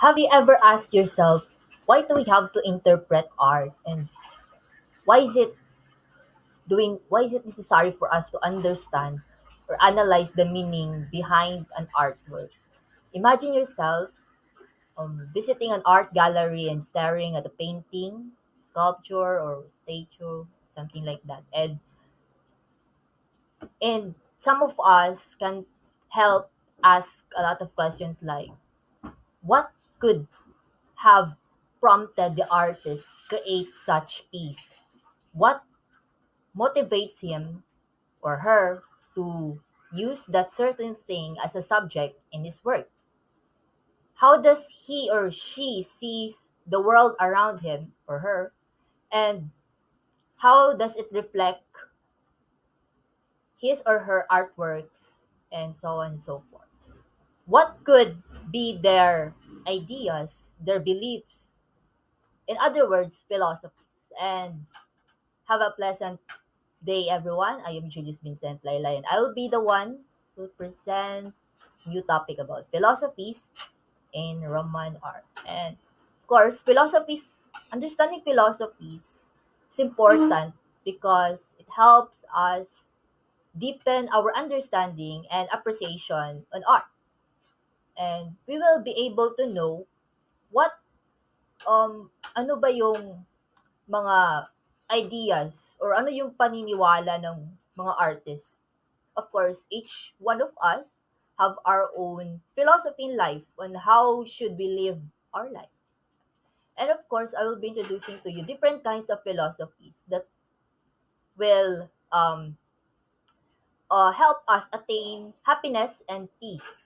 Have you ever asked yourself, why do we have to interpret art, and why is it why is it necessary for us to understand or analyze the meaning behind an artwork? Imagine yourself visiting an art gallery and staring at a painting, sculpture, or statue, something like that. And some of us can help ask a lot of questions like, what could have prompted the artist create such piece? What motivates him or her to use that certain thing as a subject in his work? How does he or she sees the world around him or her, and how does it reflect his or her artworks, and so on and so forth? What could be their ideas, their beliefs, in other words, philosophies? And have a pleasant day, everyone. I am Julius Vincent Laylay, and I will be the one who present new topic about philosophies in Roman art. And of course, understanding philosophies is important because it helps us deepen our understanding and appreciation on art. And we will be able to know what ano ba yung mga ideas or ano yung paniniwala ng mga artists. Of course, each one of us have our own philosophy in life on how should we live our life. And of course, I will be introducing to you different kinds of philosophies that will help us attain happiness and peace.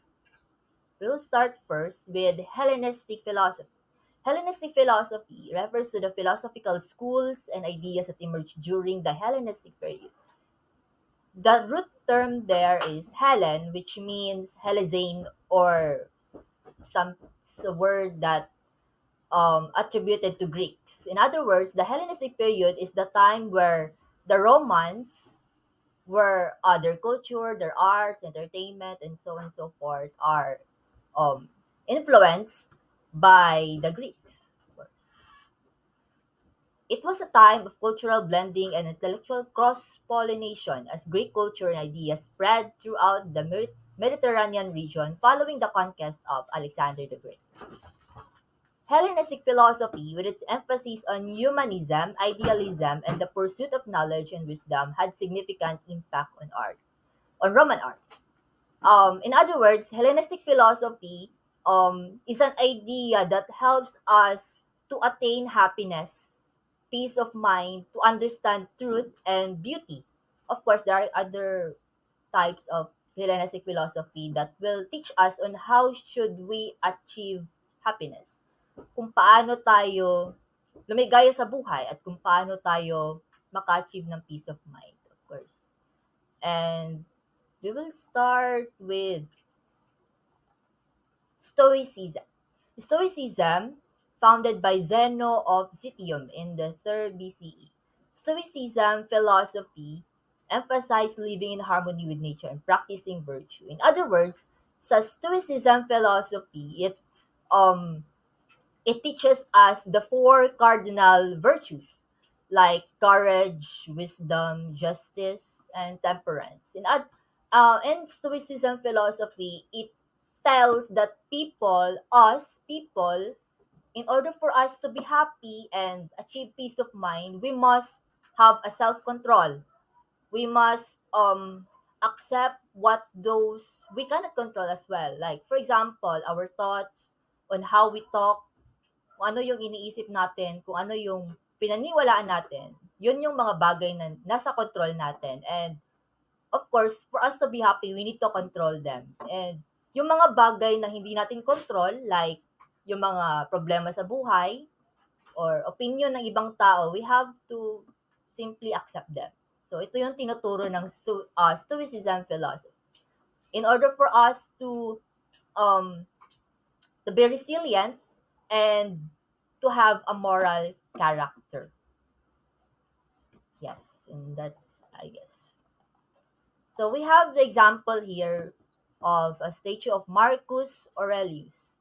We will start first with Hellenistic philosophy. Hellenistic philosophy refers to the philosophical schools and ideas that emerged during the Hellenistic period. The root term there is Hellen, which means Hellenes, or some it's a word that attributed to Greeks. In other words, the Hellenistic period is the time where the Romans, where their culture, their arts, entertainment, and so on and so forth are um, influenced by the Greeks. Of course. It was a time of cultural blending and intellectual cross-pollination as Greek culture and ideas spread throughout the Mediterranean region following the conquest of Alexander the Great. Hellenistic philosophy, with its emphasis on humanism, idealism, and the pursuit of knowledge and wisdom, had significant impact on Roman art. In other words, Hellenistic philosophy is an idea that helps us to attain happiness, peace of mind, to understand truth and beauty. Of course, there are other types of Hellenistic philosophy that will teach us on how should we achieve happiness. Kung paano tayo lumigaya sa buhay at kung paano tayo maka-achieve ng peace of mind, of course. And we will start with Stoicism. Stoicism, founded by Zeno of Citium in the 3rd BCE. Stoicism philosophy emphasized living in harmony with nature and practicing virtue. In other words, sa Stoicism philosophy, it teaches us the four cardinal virtues like courage, wisdom, justice, and temperance. In Stoicism philosophy, it tells that people, in order for us to be happy and achieve peace of mind, we must have a self-control. We must accept what those we cannot control as well. Like, for example, our thoughts on how we talk, kung ano yung iniisip natin, kung ano yung pinaniwalaan natin, yun yung mga bagay na nasa control natin. And of course, for us to be happy, we need to control them. And yung mga bagay na hindi natin control, like yung mga problema sa buhay or opinion ng ibang tao, we have to simply accept them. So ito yung tinuturo ng Stoicism philosophy. In order for us um, to be resilient and to have a moral character. Yes, and that's, I guess. So we have the example here of a statue of Marcus Aurelius.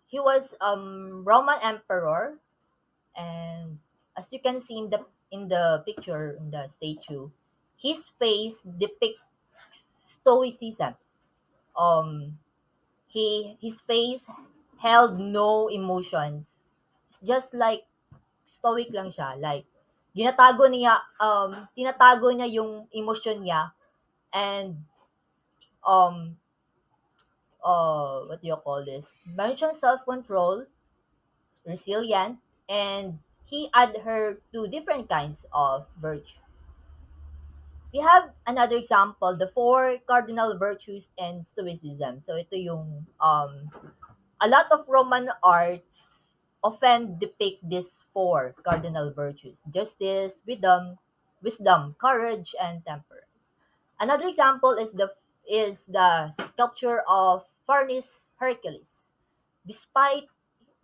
He was Roman emperor, and as you can see in the picture in the statue, his face depicts stoicism. Um, his face held no emotions. It's just like stoic lang siya. Like tinatago niya yung emosyon niya, and um what do you call this? Mention self-control, resilient, and he adhered to different kinds of virtue. We have another example, the four cardinal virtues and stoicism. So ito yung a lot of Roman arts often depict these four cardinal virtues: justice, wisdom, courage, and temperance. Another example is the sculpture of Farnes Hercules. Despite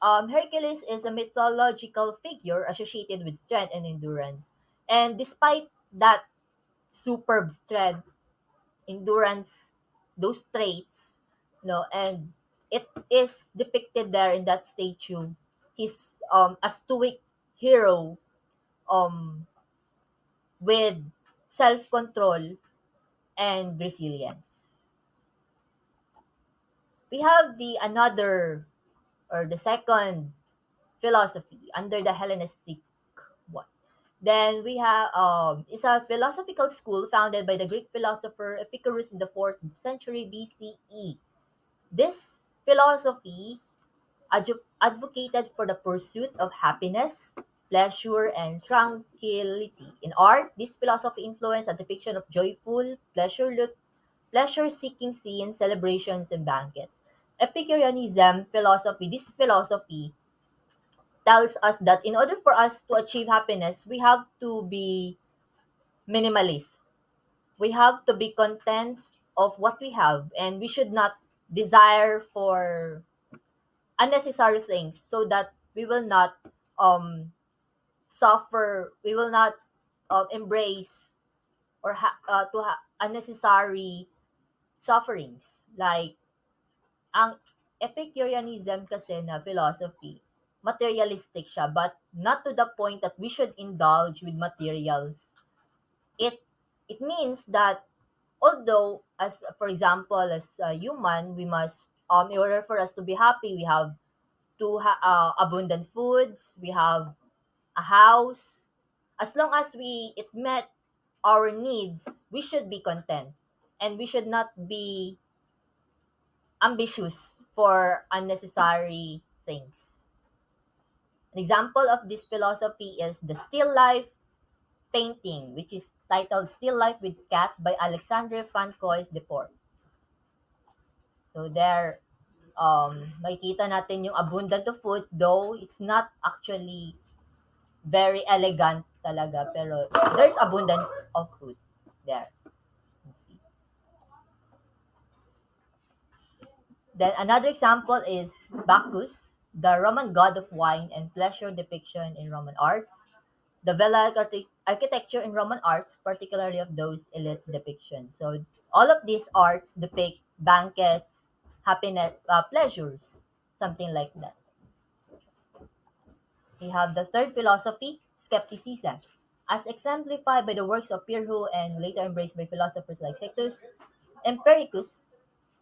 Hercules is a mythological figure associated with strength and endurance, and despite that superb strength, endurance, those traits, and it is depicted there in that statue. He's a stoic hero um with self-control and resilience. We have the another or the second philosophy under the Hellenistic one. Then we have it's a philosophical school founded by the Greek philosopher Epicurus in the 4th century BCE. This philosophy advocated for the pursuit of happiness, pleasure, and tranquility. In art, this philosophy influenced a depiction of joyful, pleasure-seeking scenes, celebrations, and banquets. Epicureanism philosophy, this philosophy tells us that in order for us to achieve happiness, we have to be minimalist. We have to be content of what we have, and we should not desire for unnecessary things, so that we will not um suffer, we will not embrace or unnecessary sufferings. Like ang Epicureanism kasi na philosophy, materialistic siya, but not to the point that we should indulge with materials. It it means that although, as for example, as a human, we must in order for us to be happy, we have to abundant foods, we have a house. As long as it met our needs, we should be content, and we should not be ambitious for unnecessary things. An example of this philosophy is the still life painting, which is titled Still Life with Cat by Alexandre Francois de Port. So there, makikita natin yung abundant of food, though it's not actually very elegant talaga, pero there's abundance of food there. Let's see. Then another example is Bacchus, the Roman god of wine and pleasure depiction in Roman arts. The Velic architecture in Roman arts, particularly of those elite depictions. So all of these arts depict banquets, happiness, pleasures, something like that. We have the third philosophy, skepticism. As exemplified by the works of Pyrrho and later embraced by philosophers like Sextus Empiricus,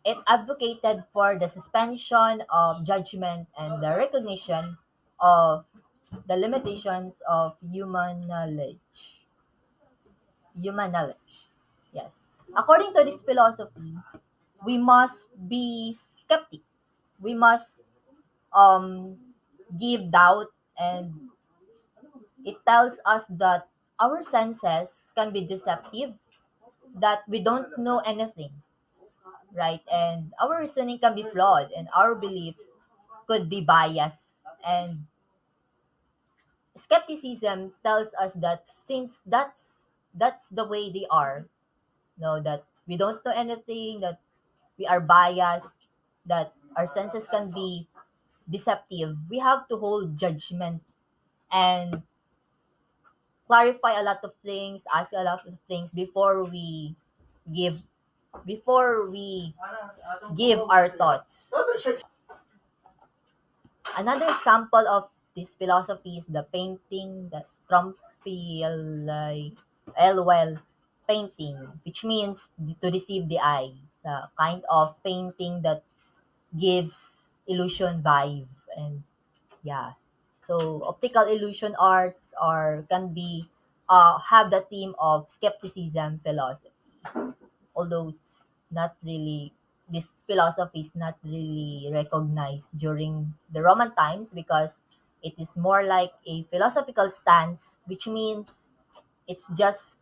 it advocated for the suspension of judgment and the recognition of the limitations of human knowledge. Human knowledge. Yes. According to this philosophy, we must be skeptic. We must um, give doubt, and it tells us that our senses can be deceptive, that we don't know anything, right? And our reasoning can be flawed, and our beliefs could be biased. And skepticism tells us that since that's the way they are, that we don't know anything, that we are biased, that our senses can be deceptive, we have to hold judgment and clarify a lot of things, ask a lot of things give before we give our thoughts. Another example of this philosophy is the painting, the Trumpy painting, which means to deceive the eye. It's a kind of painting that gives illusion vibe, and yeah. So optical illusion arts are can be have the theme of skepticism philosophy, although it's not really, this philosophy is not really recognized during the Roman times because it is more like a philosophical stance, which means it's just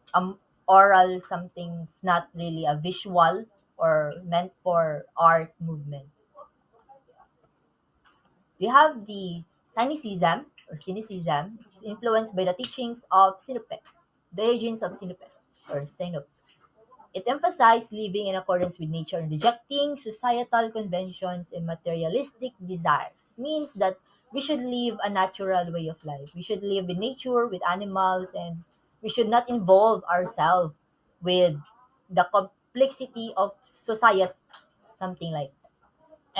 oral something. It's not really a visual or meant for art movement. We have the cynicism. It's influenced by the teachings of Sinope, the agents of Sinope or Sinope. It emphasized living in accordance with nature and rejecting societal conventions and materialistic desires. It means that we should live a natural way of life. We should live with nature, with animals, and we should not involve ourselves with the complexity of society, something like that.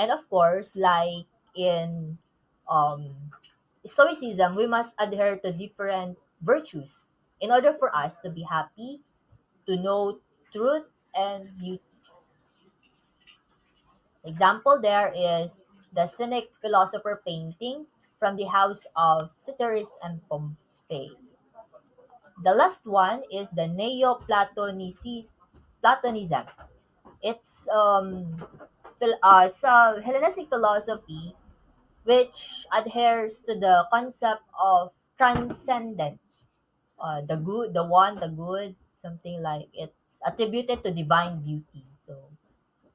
And of course, like in um, Stoicism, we must adhere to different virtues in order for us to be happy, to know truth and beauty. Example there is the Cynic philosopher painting from the house of Ceteris and Pompey. The last one is the Platonism. It's it's a Hellenistic philosophy which adheres to the concept of transcendence. The good, the good, something like it's attributed to divine beauty. So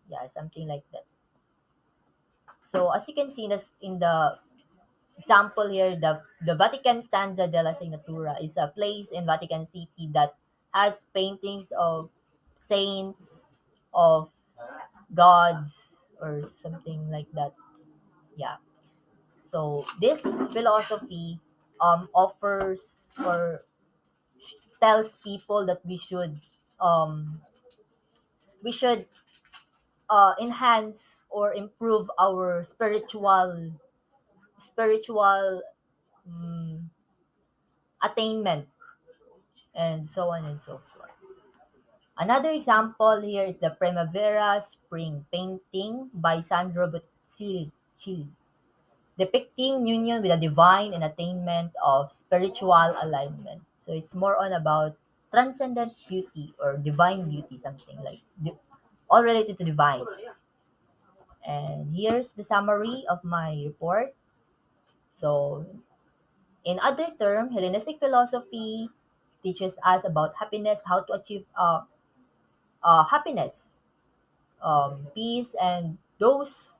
yeah, something like that. So as you can see in the example here, the Vatican Stanza della Signatura is a place in Vatican City that has paintings of saints, of gods, or something like that. Yeah. So this philosophy offers or tells people that um, we should enhance or improve our spiritual um, attainment, and so on and so forth. Another example here is the Primavera Spring painting by Sandro Botticelli, depicting union with the divine and attainment of spiritual alignment. So it's more on about transcendent beauty or divine beauty, something like all related to divine. And here's the summary of my report. So, in other term, Hellenistic philosophy teaches us about happiness, how to achieve happiness, peace, and those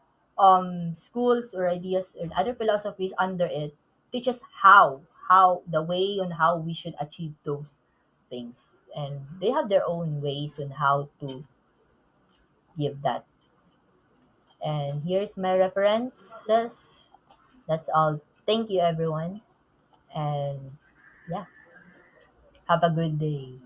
schools or ideas and other philosophies under it teaches how the way on how we should achieve those things, and they have their own ways on how to give that. And here's my references. That's all. Thank you, everyone, and yeah, have a good day.